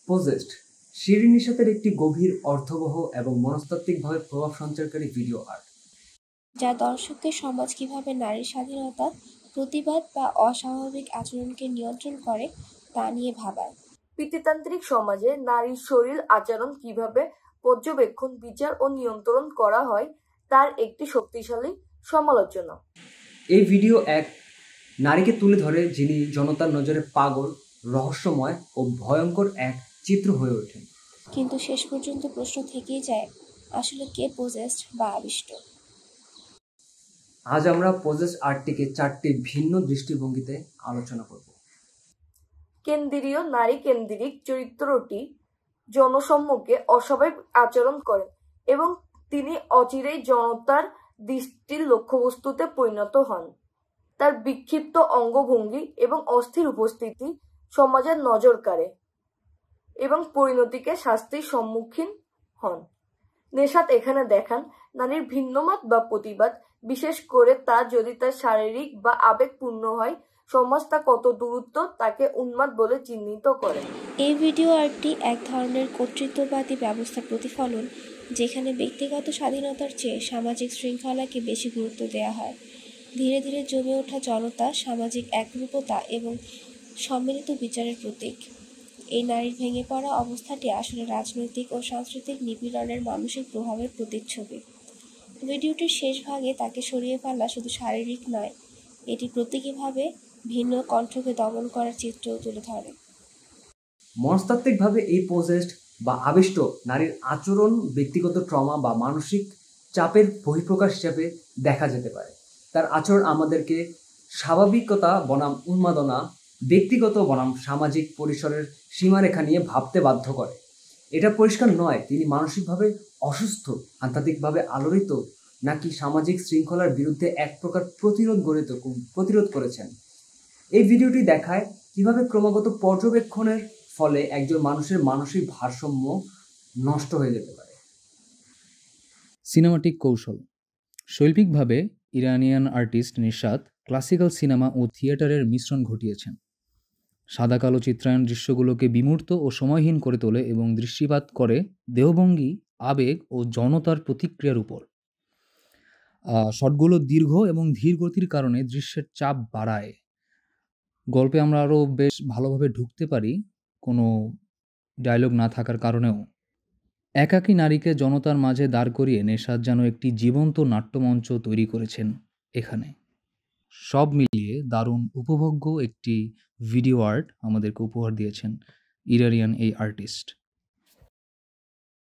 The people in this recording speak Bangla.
পোজেসড শিরিন নিশাতের একটি গভীর অর্থবহ এবং মনস্তাত্ত্বিকভাবে প্রভাব সঞ্চারকারী ভিডিও আর্ট, যা দর্শককে সমাজ কিভাবে নারীর স্বাধীনতা, প্রতিবাদ বা অস্বাভাবিক আচরণকে নিয়ন্ত্রণ করে তা নিয়ে ভাবায়। পিতৃতান্ত্রিক সমাজে নারীর শরীর আচরণ কিভাবে পর্যবেক্ষণ, বিচার ও নিয়ন্ত্রণ করা হয় তার একটি শক্তিশালী সমালোচনা। এই ভিডিও এক নারীকে তুলে ধরে যিনি জনতার নজরে পাগল, রহস্যময় ও ভয়ঙ্কর এক চিত্র হয়ে ওঠেন। কিন্তু শেষ পর্যন্ত প্রশ্ন থেকেই যায়, আসলে কে পোজেসড বা আবিষ্ট? আজ আমরা পোজেসড আর্টটিকে 4টি ভিন্ন দৃষ্টিভঙ্গিতে আলোচনা করব। কেন্দ্রীয় নারী কেন্দ্রিক চরিত্রটি জনসম্মুখে অস্বাভাবিক আচরণ করেন এবং তিনি অচিরেই জনতার দৃষ্টির লক্ষ্যবস্তুতে পরিণত হন। তার বিক্ষিপ্ত অঙ্গভঙ্গি এবং অস্থির উপস্থিতি সমাজের নজর কাড়ে এবং পরিণতিকে শাস্তির সম্মুখীন হন। নেশাত এখানে দেখান নারীর ভিন্নমত বা প্রতিবাদ, বিশেষ করে তা যদি তার শারীরিক বা আবেগপূর্ণ হয়, সমাজ তা কত দূরত্ব তাকে উন্মাদ বলে চিহ্নিত করে। এই ভিডিও আর্টটি এক ধরনের কর্তৃত্ববাদী ব্যবস্থার প্রতিফলন, যেখানে ব্যক্তিগত স্বাধীনতার চেয়ে সামাজিক শৃঙ্খলাকে বেশি গুরুত্ব দেওয়া হয়। ধীরে ধীরে জমে ওঠা জনতা, সামাজিক একরূপতা এবং সম্মিলিত বিচারের প্রতীক। এই নারীর ভেঙে পড়া অবস্থাটি আসলে রাজনৈতিক ও সাংস্কৃতিক নিপীড়নের মানসিক প্রভাবের প্রতিচ্ছবি। ভিডিওটির শেষ ভাগে তাকে সরিয়ে ফেলা শুধু শারীরিক নয়, এটি প্রতীকীভাবে ভিন্ন কণ্ঠকে দমন করার চিত্রও তুলে ধরে। মনস্তাত্ত্বিকভাবে এই পোজেসড বা আবিষ্ট নারীর আচরণ ব্যক্তিগত ট্রমা বা মানসিক চাপের বহিঃপ্রকাশ হিসাবে দেখা যেতে পারে। তার আচরণ আমাদেরকে স্বাভাবিকতা বনাম উন্মাদনা, ব্যক্তিগত বনাম সামাজিক পরিসরের সীমারেখা নিয়ে ভাবতে বাধ্য করে। এটা পরিষ্কার নয় তিনি মানসিকভাবে অসুস্থ, আধ্যাত্মিকভাবে আলোড়িত, নাকি সামাজিক শৃঙ্খলার বিরুদ্ধে এক প্রকার প্রতিরোধ করেছেন। এই ভিডিওটি দেখায় কিভাবে ক্রমাগত পর্যবেক্ষণের ফলে একজন মানুষের মানসিক ভারসাম্য নষ্ট হয়ে যেতে পারে। সিনেমাটিক কৌশল। শৈল্পিকভাবে Iranian artist Neshat classical cinema ও থিয়েটারের মিশ্রণ ঘটিয়েছেন। সাদা কালো চিত্রায়ন দৃশ্যগুলোকে বিমূর্ত ও সময়হীন করে তোলে এবং দৃষ্টিপাত করে দেহভঙ্গি, আবেগ ও জনতার প্রতিক্রিয়ার উপর। শটগুলো দীর্ঘ এবং ধীর গতির কারণে দৃশ্যের চাপ বাড়ায়। গল্পে আমরা আরও বেশ ভালোভাবে ঢুকতে পারি কোনো ডায়লগ না থাকার কারণেও। একাকী নারীকে জনতার মাঝে দাঁড় করিয়ে নেশাত যেন একটি জীবন্ত নাট্যমঞ্চ তৈরি করেছেন এখানে। সব মিলিয়ে দারুণ উপভোগ্য একটি ভিডিও আর্ট আমাদেরকে উপহার দিয়েছেন ইরানিয়ান এই আর্টিস্ট।